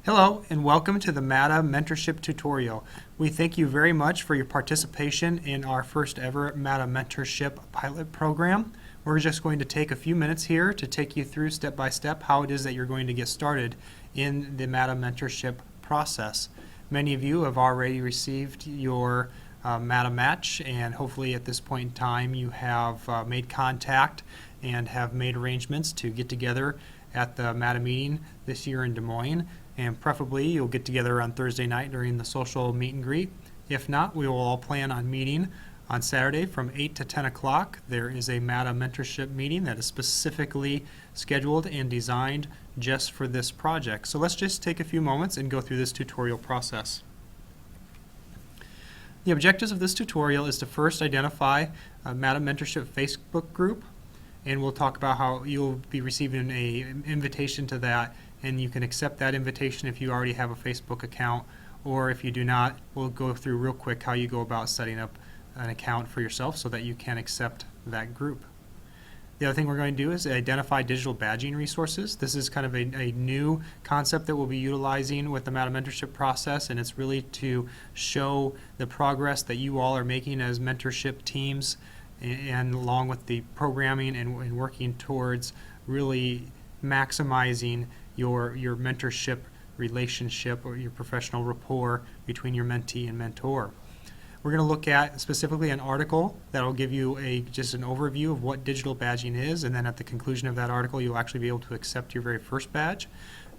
Hello and welcome to the MAATA Mentorship tutorial. We thank you very much for your participation in our first ever MAATA Mentorship pilot program. We're just going to take a few minutes here to take you through step by step how it is that you're going to get started in the MAATA Mentorship process. Many of you have already received your MAATA match, and hopefully at this point in time you have made contact and have made arrangements to get together at the MAATA meeting this year in Des Moines. And preferably you'll get together on Thursday night during the social meet and greet. If not, we will all plan on meeting on Saturday from 8 to 10 o'clock. There is a MAATA mentorship meeting that is specifically scheduled and designed just for this project. So let's just take a few moments and go through this tutorial process. The objectives of this tutorial is to first identify a MAATA mentorship Facebook group, and we'll talk about how you'll be receiving an invitation to that, and you can accept that invitation if you already have a Facebook account, or if you do not, we'll go through real quick how you go about setting up an account for yourself so that you can accept that group. The other thing we're going to do is identify digital badging resources. This is kind of a new concept that we'll be utilizing with the MAATA mentorship process, and it's really to show the progress that you all are making as mentorship teams, and along with the programming and working towards really maximizing your mentorship relationship or your professional rapport between your mentee and mentor. We're going to look at specifically an article that will give you just an overview of what digital badging is, and then at the conclusion of that article you'll actually be able to accept your very first badge.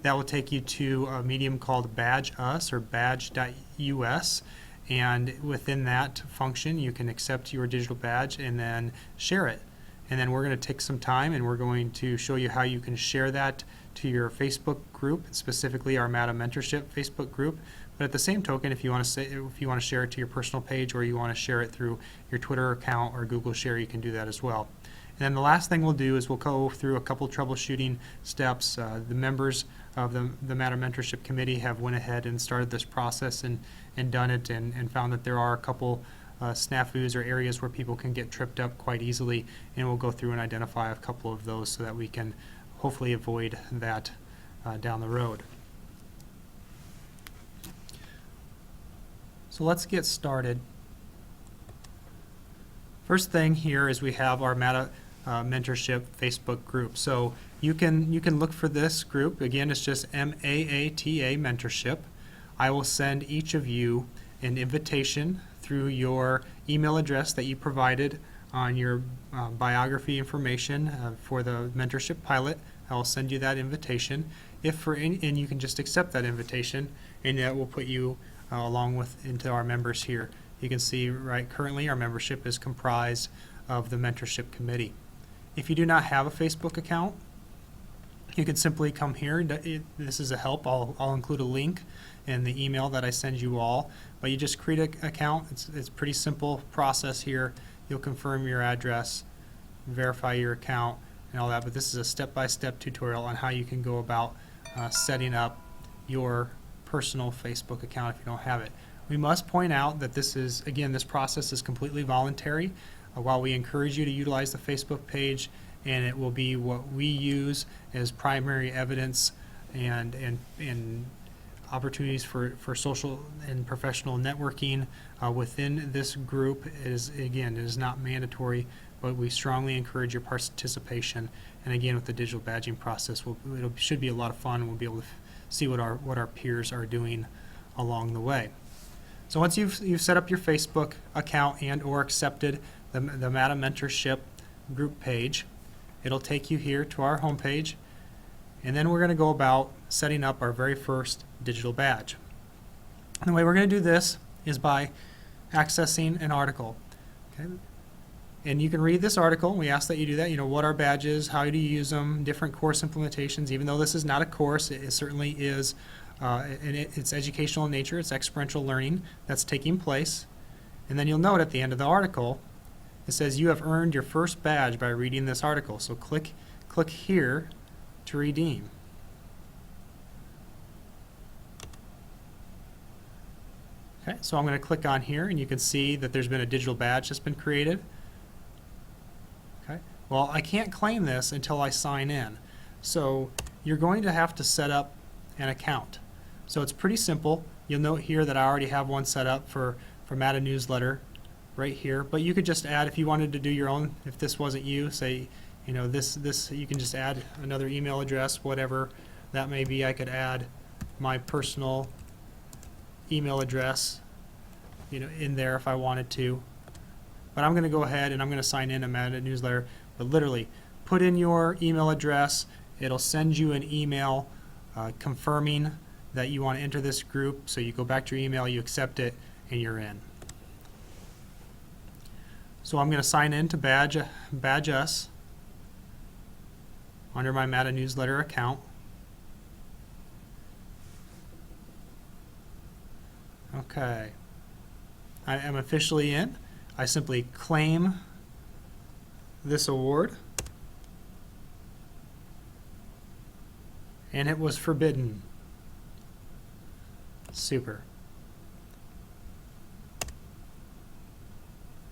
That will take you to a medium called Badge Us or badge.us, and within that function you can accept your digital badge and then share it. And then we're going to take some time and we're going to show you how you can share that to your Facebook group, specifically our MAATA Mentorship Facebook group. But at the same token, if you want to share it to your personal page, or you want to share it through your Twitter account or Google Share, you can do that as well. And then the last thing we'll do is we'll go through a couple troubleshooting steps. The members of the MAATA Mentorship Committee have went ahead and started this process and done it, and found that there are a couple snafus or areas where people can get tripped up quite easily, and we'll go through and identify a couple of those so that we can hopefully avoid that down the road. So let's get started. First thing here is we have our MAATA Mentorship Facebook group. So you can look for this group. Again, it's just MAATA Mentorship. I will send each of you an invitation through your email address that you provided on your biography information for the mentorship pilot. I will send you that invitation. And you can just accept that invitation, and that will put you along with into our members here. You can see currently our membership is comprised of the mentorship committee. If you do not have a Facebook account, you can simply come here. This is a help. I'll include a link in the email that I send you all. But you just create an account. It's a pretty simple process here. You'll confirm your address, verify your account, and all that. But this is a step-by-step tutorial on how you can go about setting up your personal Facebook account if you don't have it. We must point out that this process is completely voluntary. While we encourage you to utilize the Facebook page, and it will be what we use as primary evidence and opportunities for social and professional networking within this group, it is not mandatory, but we strongly encourage your participation. And again, with the digital badging process, it should be a lot of fun, and we'll be able to see what our peers are doing along the way. So once you've set up your Facebook account and or accepted the MAATA Mentorship group page, it'll take you here to our home page, and then we're going to go about setting up our very first digital badge. And the way we're going to do this is by accessing an article. Okay? And you can read this article. We ask that you do that. What are badges, how do you use them, different course implementations. Even though this is not a course, it certainly is, and it's educational in nature. It's experiential learning that's taking place. And then you'll note at the end of the article, it says you have earned your first badge by reading this article. So click here to redeem. Okay, so I'm going to click on here, and you can see that there's been a digital badge that's been created. Okay, well, I can't claim this until I sign in. So you're going to have to set up an account. So it's pretty simple. You'll note here that I already have one set up for MAATA newsletter right here, but you could just add, if you wanted to do your own, if this wasn't you, say, you know, this you can just add another email address, whatever that may be. I could add my personal email address, you know, in there if I wanted to. But I'm going to go ahead and I'm going to sign in a MAATA newsletter. But literally, put in your email address. It'll send you an email confirming that you want to enter this group. So you go back to your email, you accept it, and you're in. So I'm going to sign in to Badge Us under my MAATA newsletter account. Okay. I am officially in. I simply claim this award, and it was forbidden. Super.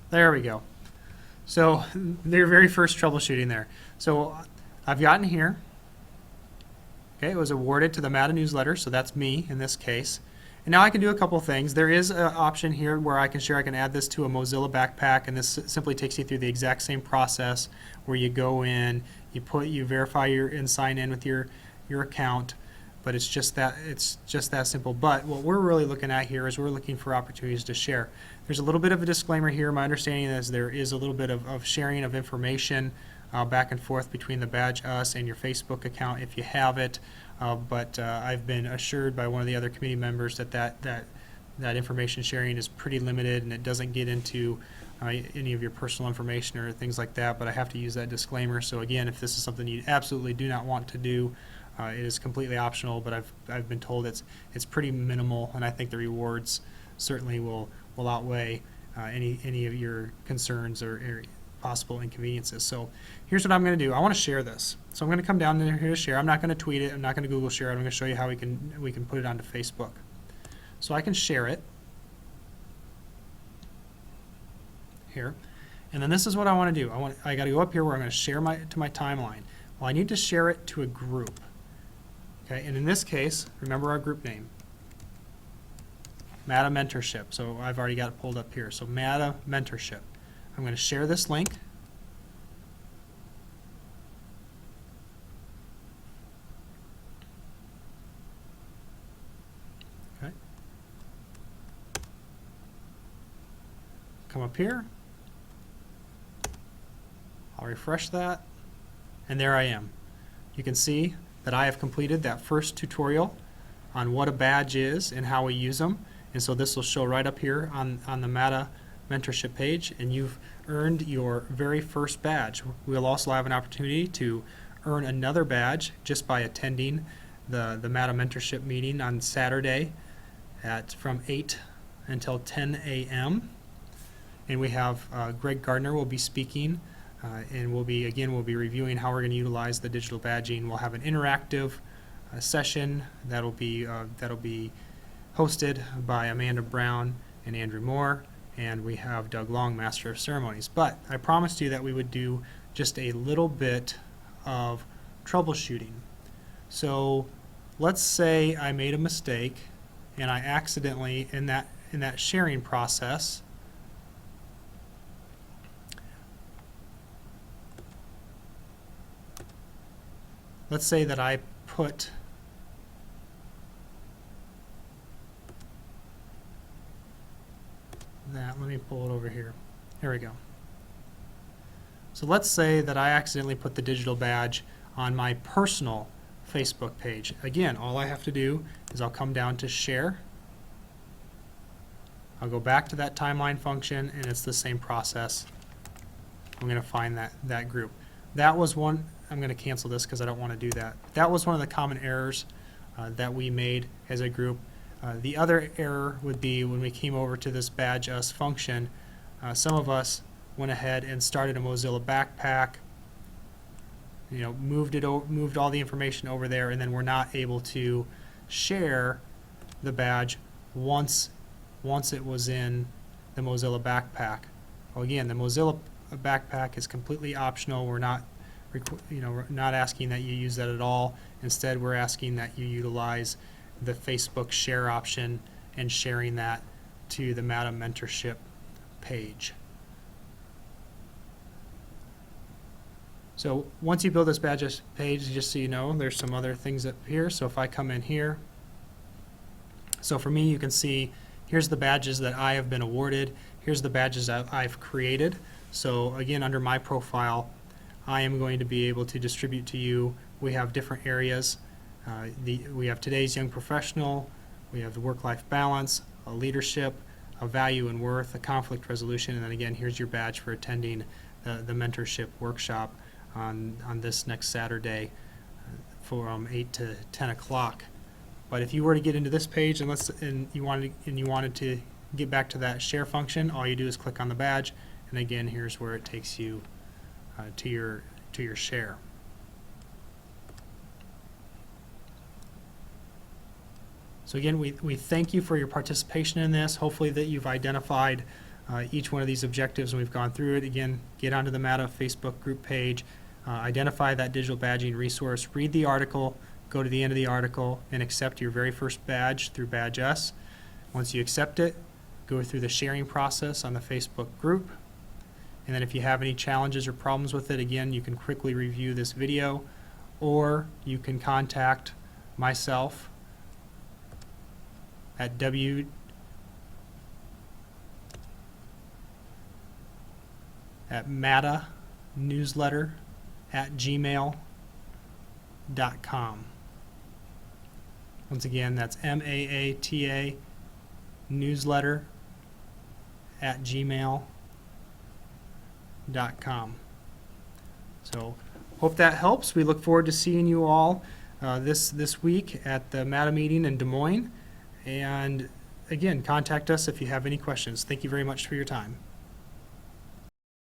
There we go. So their very first troubleshooting there. So I've gotten here. Okay, it was awarded to the MAATA newsletter, so that's me in this case. And now I can do a couple things. There is an option here where I can add this to a Mozilla backpack, and this simply takes you through the exact same process where you go in, you verify and sign in with your account, but it's just that simple. But what we're really looking at here is we're looking for opportunities to share. There's a little bit of a disclaimer here. My understanding is there is a little bit of sharing of information back and forth between the Badge Us and your Facebook account if you have it. But I've been assured by one of the other committee members that information sharing is pretty limited and it doesn't get into any of your personal information or things like that, but I have to use that disclaimer. So again, if this is something you absolutely do not want to do, it is completely optional, but I've been told it's pretty minimal, and I think the rewards certainly will outweigh any of your concerns or possible inconveniences. So here's what I'm going to do. I want to share this. So I'm going to come down here to share. I'm not going to tweet it. I'm not going to Google share it. I'm going to show you how we can put it onto Facebook. So I can share it here. And then this is what I want to do. I got to go up here where I'm going to share to my timeline. Well, I need to share it to a group. Okay, and in this case, remember our group name, MAATA Mentorship. So I've already got it pulled up here. So MAATA Mentorship. I'm going to share this link. Okay. Come up here. I'll refresh that. And there I am. You can see that I have completed that first tutorial on what a badge is and how we use them. And so this will show right up here on the MAATA Mentorship page, and you've earned your very first badge. We'll also have an opportunity to earn another badge just by attending the MAATA Mentorship meeting on Saturday from 8 until 10 a.m. And we have Greg Gardner will be speaking, and we'll be reviewing how we're going to utilize the digital badging. We'll have an interactive session that'll be hosted by Amanda Brown and Andrew Moore, and we have Doug Long, Master of Ceremonies. But I promised you that we would do just a little bit of troubleshooting. So let's say I made a mistake and I accidentally, in that sharing process, let's say that I put that, let me pull it over here. Here we go. So let's say that I accidentally put the digital badge on my personal Facebook page. Again, all I have to do is I'll come down to share. I'll go back to that timeline function, and it's the same process. I'm going to find that group. That was one. I'm going to cancel this because I don't want to do that. That was one of the common errors that we made as a group. The other error would be when we came over to this Badge Us function, some of us went ahead and started a Mozilla backpack, moved all the information over there, and then we're not able to share the badge once it was in the Mozilla backpack. Well, again, the Mozilla backpack is completely optional. We're not asking that you use that at all. Instead, we're asking that you utilize the Facebook share option and sharing that to the MAATA mentorship page. So once you build this badges page, just so you know, there's some other things up here. So if I come in here, so for me, you can see here's the badges that I have been awarded. Here's the badges that I've created. So again, under my profile, I am going to be able to distribute to you. We have different areas. We have today's young professional, we have the work-life balance, a leadership, a value and worth, a conflict resolution, and then again, here's your badge for attending the mentorship workshop on this next Saturday from 8 to 10 o'clock. But if you were to get into this page and you wanted to get back to that share function, all you do is click on the badge, and again, here's where it takes you to your share. So again, we thank you for your participation in this. Hopefully that you've identified each one of these objectives and we've gone through it. Again, get onto the MAATA Facebook group page, identify that digital badging resource, read the article, go to the end of the article, and accept your very first badge through Badge S. Once you accept it, go through the sharing process on the Facebook group. And then if you have any challenges or problems with it, again, you can quickly review this video, or you can contact myself at MAATA newsletter@gmail.com. Once again, that's MAATA newsletter@gmail.com. So hope that helps. We look forward to seeing you all this week at the MAATA meeting in Des Moines. And again, contact us if you have any questions. Thank you very much for your time.